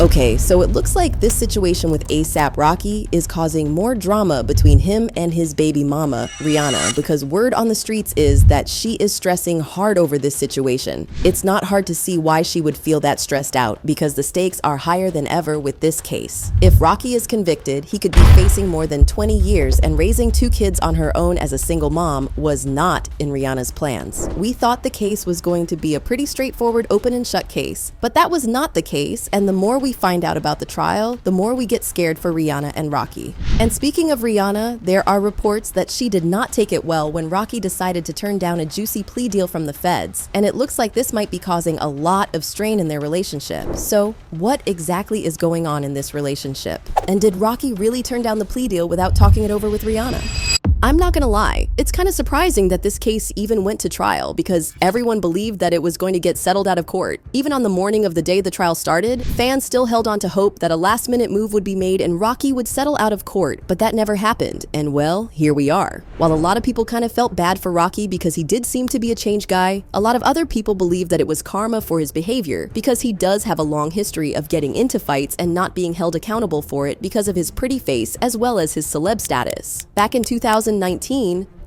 Okay, so it looks like this situation with A$AP Rocky is causing more drama between him and his baby mama, Rihanna, because word on the streets is that she is stressing hard over this situation. It's not hard to see why she would feel that stressed out, because the stakes are higher than ever with this case. If Rocky is convicted, he could be facing more than 20 years, and raising 2 kids on her own as a single mom was not in Rihanna's plans. We thought the case was going to be a pretty straightforward open and shut case, but that was not the case, and the more we find out about the trial, the more we get scared for Rihanna and Rocky. And speaking of Rihanna, there are reports that she did not take it well when Rocky decided to turn down a juicy plea deal from the feds, and it looks like this might be causing a lot of strain in their relationship. So, what exactly is going on in this relationship? And did Rocky really turn down the plea deal without talking it over with Rihanna? I'm not gonna lie, it's kind of surprising that this case even went to trial because everyone believed that it was going to get settled out of court. Even on the morning of the day the trial started, fans still held on to hope that a last-minute move would be made and Rocky would settle out of court, but that never happened, and well, here we are. While a lot of people kind of felt bad for Rocky because he did seem to be a changed guy, a lot of other people believed that it was karma for his behavior because he does have a long history of getting into fights and not being held accountable for it because of his pretty face as well as his celeb status. Back in 2019,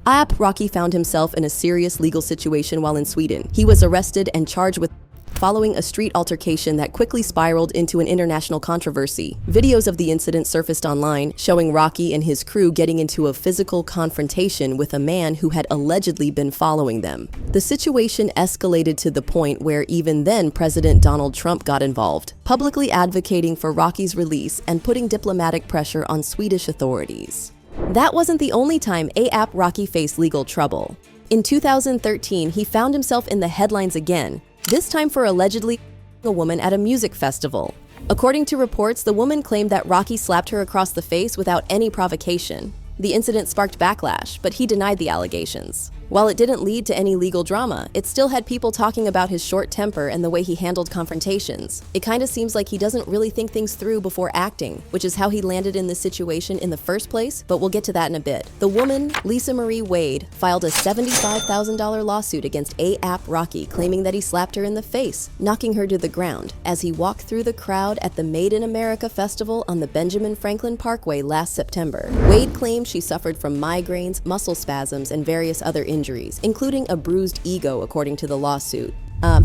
A$AP Rocky found himself in a serious legal situation while in Sweden. He was arrested and charged with following a street altercation that quickly spiraled into an international controversy. Videos of the incident surfaced online, showing Rocky and his crew getting into a physical confrontation with a man who had allegedly been following them. The situation escalated to the point where even then President Donald Trump got involved, publicly advocating for Rocky's release and putting diplomatic pressure on Swedish authorities. That wasn't the only time A$AP Rocky faced legal trouble. In 2013, he found himself in the headlines again, this time for allegedly a woman at a music festival. According to reports, the woman claimed that Rocky slapped her across the face without any provocation. The incident sparked backlash, but he denied the allegations. While it didn't lead to any legal drama, it still had people talking about his short temper and the way he handled confrontations. It kind of seems like he doesn't really think things through before acting, which is how he landed in this situation in the first place, but we'll get to that in a bit. The woman, Lisa Marie Wade, filed a $75,000 lawsuit against A$AP Rocky, claiming that he slapped her in the face, knocking her to the ground, as he walked through the crowd at the Made in America festival on the Benjamin Franklin Parkway last September. Wade claimed she suffered from migraines, muscle spasms, and various other injuries, including a bruised ego, according to the lawsuit.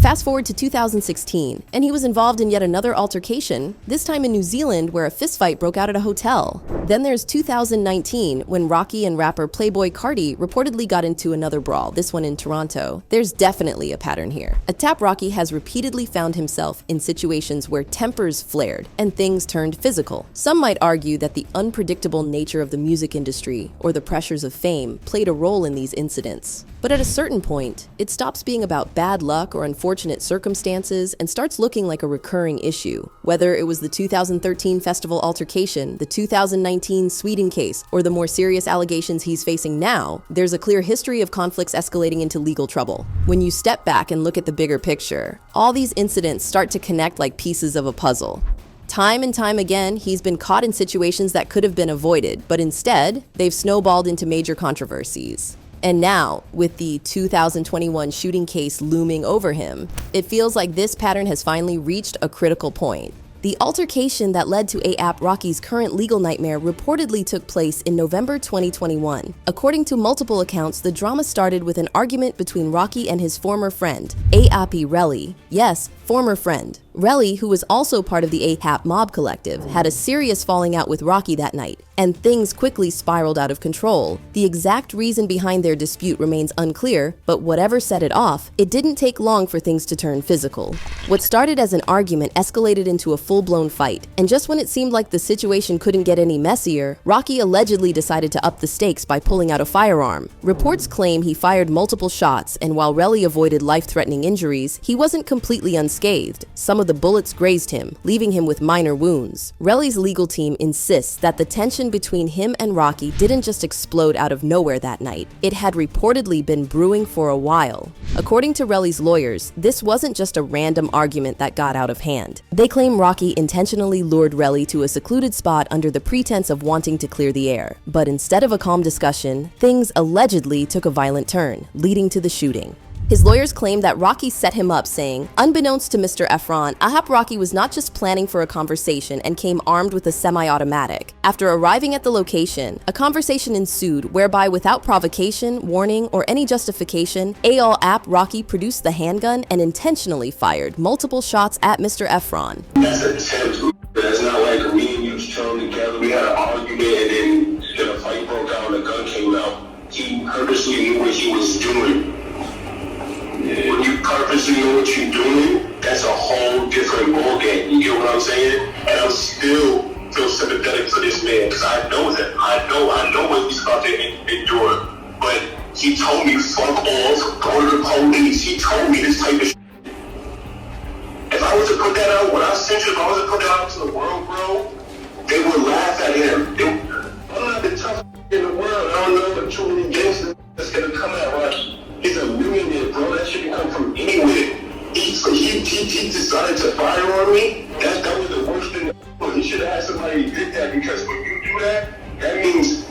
Fast forward to 2016, and he was involved in yet another altercation, this time in New Zealand where a fistfight broke out at a hotel. Then there's 2019, when Rocky and rapper Playboi Carti reportedly got into another brawl, this one in Toronto. There's definitely a pattern here. A$AP Rocky has repeatedly found himself in situations where tempers flared and things turned physical. Some might argue that the unpredictable nature of the music industry or the pressures of fame played a role in these incidents. But at a certain point, it stops being about bad luck or unfortunate circumstances and starts looking like a recurring issue. Whether it was the 2013 festival altercation, the 2019 Sweden case, or the more serious allegations he's facing now, there's a clear history of conflicts escalating into legal trouble. When you step back and look at the bigger picture, all these incidents start to connect like pieces of a puzzle. Time and time again, he's been caught in situations that could have been avoided, but instead, they've snowballed into major controversies. And now, with the 2021 shooting case looming over him, it feels like this pattern has finally reached a critical point. The altercation that led to A$AP Rocky's current legal nightmare reportedly took place in November 2021. According to multiple accounts, the drama started with an argument between Rocky and his former friend, A$AP Relly. Yes, former friend. Relly, who was also part of the A$AP Mob Collective, had a serious falling out with Rocky that night, and things quickly spiraled out of control. The exact reason behind their dispute remains unclear, but whatever set it off, it didn't take long for things to turn physical. What started as an argument escalated into a full-blown fight, and just when it seemed like the situation couldn't get any messier, Rocky allegedly decided to up the stakes by pulling out a firearm. Reports claim he fired multiple shots, and while Relly avoided life-threatening injuries, he wasn't completely unscathed. Some of the bullets grazed him, leaving him with minor wounds. Relly's legal team insists that the tension between him and Rocky didn't just explode out of nowhere that night. It had reportedly been brewing for a while. According to Relly's lawyers, this wasn't just a random argument that got out of hand. They claim Rocky intentionally lured Relly to a secluded spot under the pretense of wanting to clear the air. But instead of a calm discussion, things allegedly took a violent turn, leading to the shooting. His lawyers claimed that Rocky set him up, saying, "Unbeknownst to Mr. Efron, ASAP Rocky was not just planning for a conversation and came armed with a semi-automatic. After arriving at the location, a conversation ensued whereby without provocation, warning, or any justification, ASAP Rocky produced the handgun and intentionally fired multiple shots at Mr. Efron." That's an attempt. That's not like me and you thrown together. We had an argument and then a fight broke out and a gun came out. He purposely knew what he was doing. When you purposely know what you're doing, that's a whole different ballgame. You get what I'm saying? And I'm still feel sympathetic for this man because I know that. I know what he's about to endure. But he told me, fuck off, go to the police. He told me this type of shit. If I was to put that out, when I sent you, if I was to put that out to the world, bro, they would laugh at him. I'm not the toughest in the world. I don't know what too many gangsters that's gonna come at Rocky. He's a millionaire, bro. That shit can come from anywhere. He decided to fire on me. That was the worst thing. He should have had somebody did that because when you do that, that means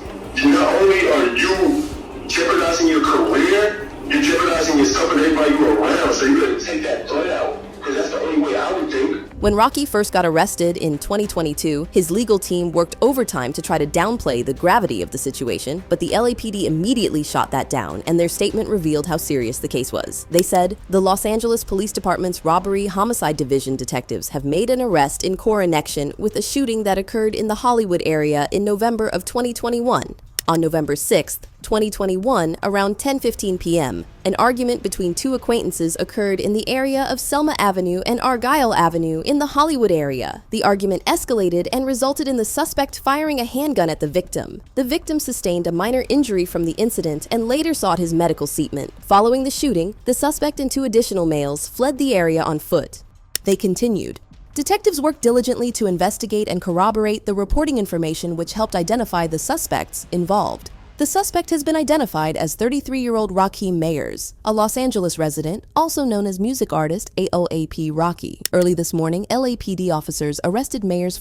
not only are you jeopardizing your career, you're jeopardizing yourself and everybody you around. So you gotta take that threat out. Because that's the only way I would think. When Rocky first got arrested in 2022, his legal team worked overtime to try to downplay the gravity of the situation, but the LAPD immediately shot that down, and their statement revealed how serious the case was. They said, "The Los Angeles Police Department's Robbery Homicide Division detectives have made an arrest in connection with a shooting that occurred in the Hollywood area in November of 2021. On November 6th, 2021, around 10:15 p.m., an argument between two acquaintances occurred in the area of Selma Avenue and Argyle Avenue in the Hollywood area. The argument escalated and resulted in the suspect firing a handgun at the victim. The victim sustained a minor injury from the incident and later sought his medical treatment. Following the shooting, the suspect and two additional males fled the area on foot." They continued, "Detectives worked diligently to investigate and corroborate the reporting information which helped identify the suspects involved. The suspect has been identified as 33-year-old Raheem Mayers, a Los Angeles resident, also known as music artist ASAP Rocky. Early this morning, LAPD officers arrested Mayers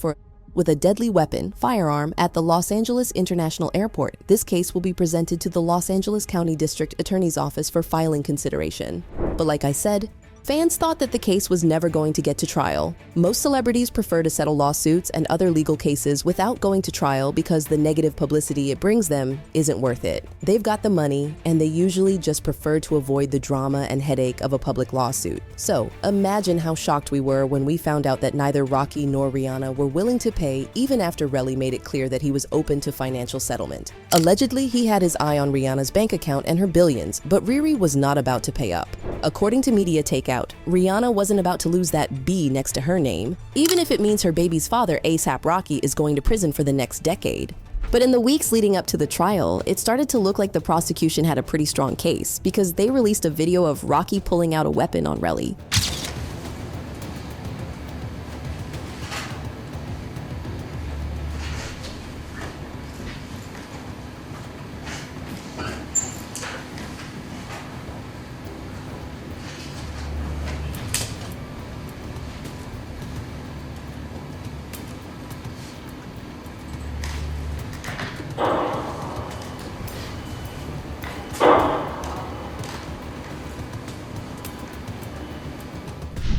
with a deadly weapon, firearm, at the Los Angeles International Airport. This case will be presented to the Los Angeles County District Attorney's Office for filing consideration. But like I said, fans thought that the case was never going to get to trial. Most celebrities prefer to settle lawsuits and other legal cases without going to trial because the negative publicity it brings them isn't worth it. They've got the money, and they usually just prefer to avoid the drama and headache of a public lawsuit. So, imagine how shocked we were when we found out that neither Rocky nor Rihanna were willing to pay even after Relly made it clear that he was open to financial settlement. Allegedly, he had his eye on Rihanna's bank account and her billions, but Riri was not about to pay up. According to Media Takeout, Rihanna wasn't about to lose that B next to her name, even if it means her baby's father, ASAP Rocky, is going to prison for the next decade. But in the weeks leading up to the trial, it started to look like the prosecution had a pretty strong case because they released a video of Rocky pulling out a weapon on Relly.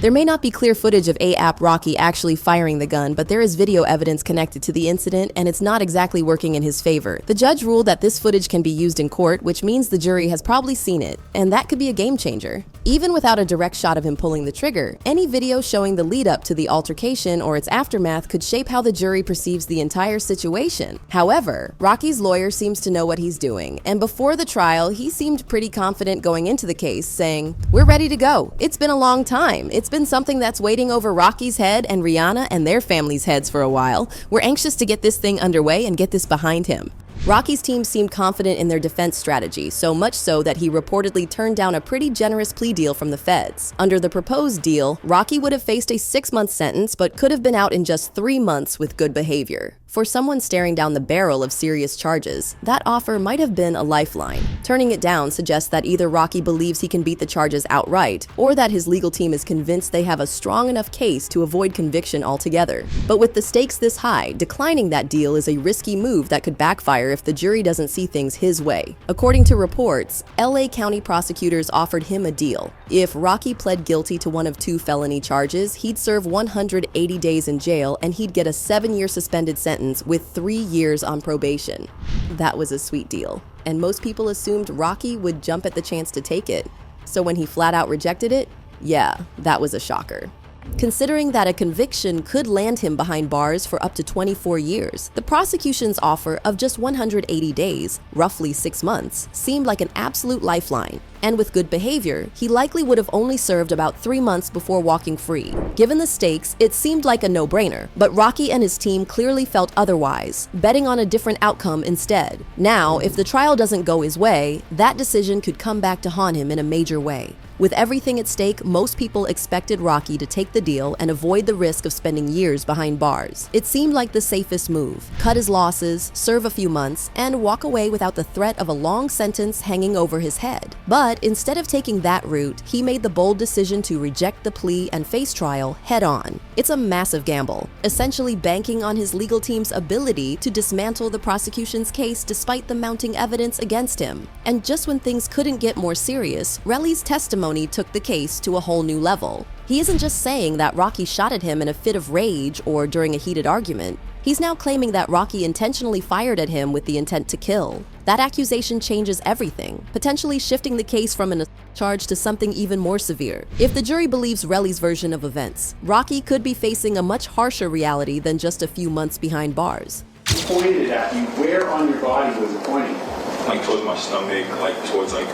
There may not be clear footage of ASAP Rocky actually firing the gun, but there is video evidence connected to the incident, and it's not exactly working in his favor. The judge ruled that this footage can be used in court, which means the jury has probably seen it, and that could be a game changer. Even without a direct shot of him pulling the trigger, any video showing the lead up to the altercation or its aftermath could shape how the jury perceives the entire situation. However, Rocky's lawyer seems to know what he's doing, and before the trial, he seemed pretty confident going into the case, saying, "We're ready to go. It's been a long time. It's been something that's waiting over Rocky's head and Rihanna and their family's heads for a while. We're anxious to get this thing underway and get this behind him." Rocky's team seemed confident in their defense strategy, so much so that he reportedly turned down a pretty generous plea deal from the feds. Under the proposed deal, Rocky would have faced a 6-month sentence but could have been out in just 3 months with good behavior. For someone staring down the barrel of serious charges, that offer might have been a lifeline. Turning it down suggests that either Rocky believes he can beat the charges outright, or that his legal team is convinced they have a strong enough case to avoid conviction altogether. But with the stakes this high, declining that deal is a risky move that could backfire if the jury doesn't see things his way. According to reports, LA County prosecutors offered him a deal. If Rocky pled guilty to one of 2 felony charges, he'd serve 180 days in jail and he'd get a 7-year suspended sentence with 3 years on probation. That was a sweet deal, and most people assumed Rocky would jump at the chance to take it. So when he flat out rejected it, yeah, that was a shocker. Considering that a conviction could land him behind bars for up to 24 years, the prosecution's offer of just 180 days, roughly 6 months, seemed like an absolute lifeline. And with good behavior, he likely would have only served about 3 months before walking free. Given the stakes, it seemed like a no-brainer, but Rocky and his team clearly felt otherwise, betting on a different outcome instead. Now, if the trial doesn't go his way, that decision could come back to haunt him in a major way. With everything at stake, most people expected Rocky to take the deal and avoid the risk of spending years behind bars. It seemed like the safest move: cut his losses, serve a few months, and walk away without the threat of a long sentence hanging over his head. But instead of taking that route, he made the bold decision to reject the plea and face trial head-on. It's a massive gamble, essentially banking on his legal team's ability to dismantle the prosecution's case despite the mounting evidence against him. And just when things couldn't get more serious, Relly's testimony took the case to a whole new level. He isn't just saying that Rocky shot at him in a fit of rage or during a heated argument. He's now claiming that Rocky intentionally fired at him with the intent to kill. That accusation changes everything, potentially shifting the case from an charge to something even more severe. If the jury believes Relly's version of events, Rocky could be facing a much harsher reality than just a few months behind bars. He pointed at you. Where on your body was it pointing? Like towards my stomach, like towards like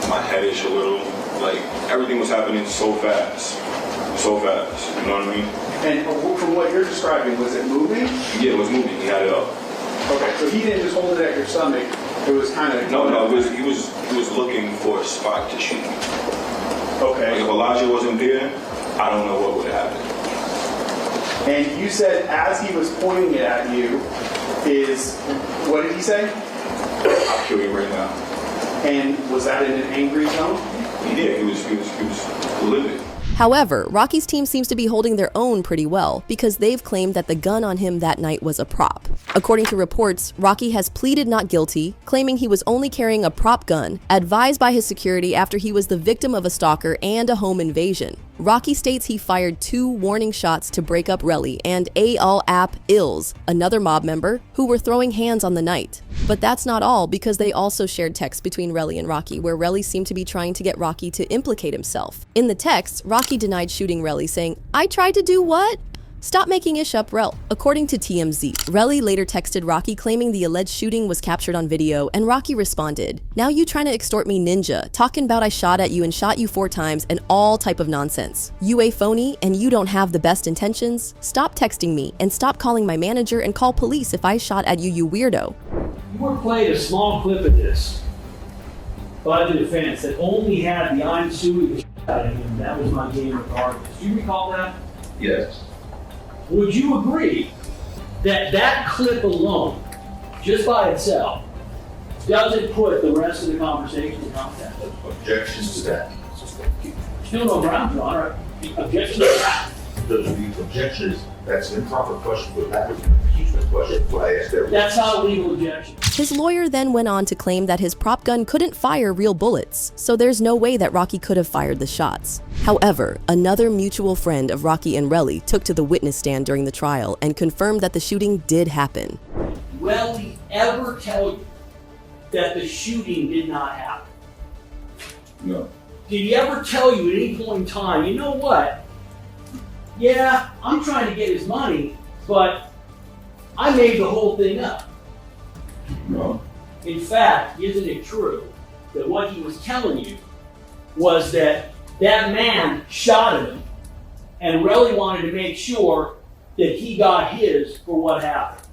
my headish a little. Like everything was happening so fast, you know what I mean? And from what you're describing, was it moving? Yeah, it was moving. He had it up. Okay, so he didn't just hold it at your stomach. It was kind of no. He was looking for a spot to shoot. Okay. Like if Elijah wasn't there, I don't know what would have happened. And you said as he was pointing it at you, what did he say? I'll kill you right now. And was that in an angry tone? Yeah, he was livid. However, Rocky's team seems to be holding their own pretty well because they've claimed that the gun on him that night was a prop. According to reports, Rocky has pleaded not guilty, claiming he was only carrying a prop gun, advised by his security after he was the victim of a stalker and a home invasion. Rocky states he fired 2 warning shots to break up Relly and Al-Ap Ills, another mob member, who were throwing hands on the night. But that's not all, because they also shared texts between Relly and Rocky where Relly seemed to be trying to get Rocky to implicate himself. In the texts, Rocky denied shooting Relly, saying, "I tried to do what? Stop making ish up, Rel." According to TMZ, Relly later texted Rocky claiming the alleged shooting was captured on video, and Rocky responded, "Now you trying to extort me, ninja, talking about I shot at you and shot you 4 times and all type of nonsense. You a phony and you don't have the best intentions? Stop texting me and stop calling my manager and call police if I shot at you, you weirdo." You were played a small clip of this by the defense that only had the "I'm suing the shit out of him, that was my game regardless." Do you recall that? Yes. Would you agree that that clip alone, just by itself, doesn't put the rest of the conversation in context? Objections to that. Still no ground, Your Honor. Objection to that. The objection is, that's an improper question, but that was an impeachment question, what I asked everyone. That's not a legal objection. His lawyer then went on to claim that his prop gun couldn't fire real bullets, so there's no way that Rocky could have fired the shots. However, another mutual friend of Rocky and Relly took to the witness stand during the trial and confirmed that the shooting did happen. Will he ever tell you that the shooting did not happen? No. Did he ever tell you at any point in time, you know what? Yeah, I'm trying to get his money, but I made the whole thing up. No. In fact, isn't it true that what he was telling you was that that man shot at him and really wanted to make sure that he got his for what happened?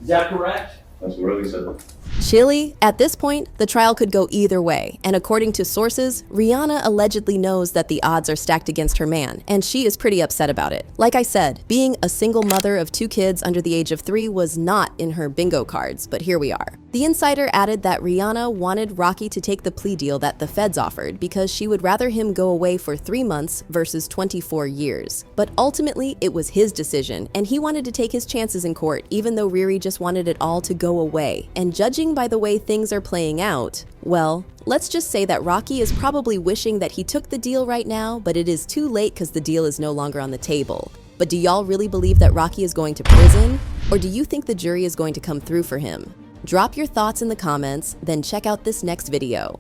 Is that correct? That's what Relly said. Chilly? At this point, the trial could go either way, and according to sources, Rihanna allegedly knows that the odds are stacked against her man, and she is pretty upset about it. Like I said, being a single mother of 2 kids under the age of 3 was not in her bingo cards, but here we are. The insider added that Rihanna wanted Rocky to take the plea deal that the feds offered because she would rather him go away for 3 months versus 24 years. But ultimately, it was his decision, and he wanted to take his chances in court, even though Riri just wanted it all to go away. And judging by the way things are playing out, well, let's just say that Rocky is probably wishing that he took the deal right now, but it is too late because the deal is no longer on the table. But do y'all really believe that Rocky is going to prison? Or do you think the jury is going to come through for him? Drop your thoughts in the comments, then check out this next video.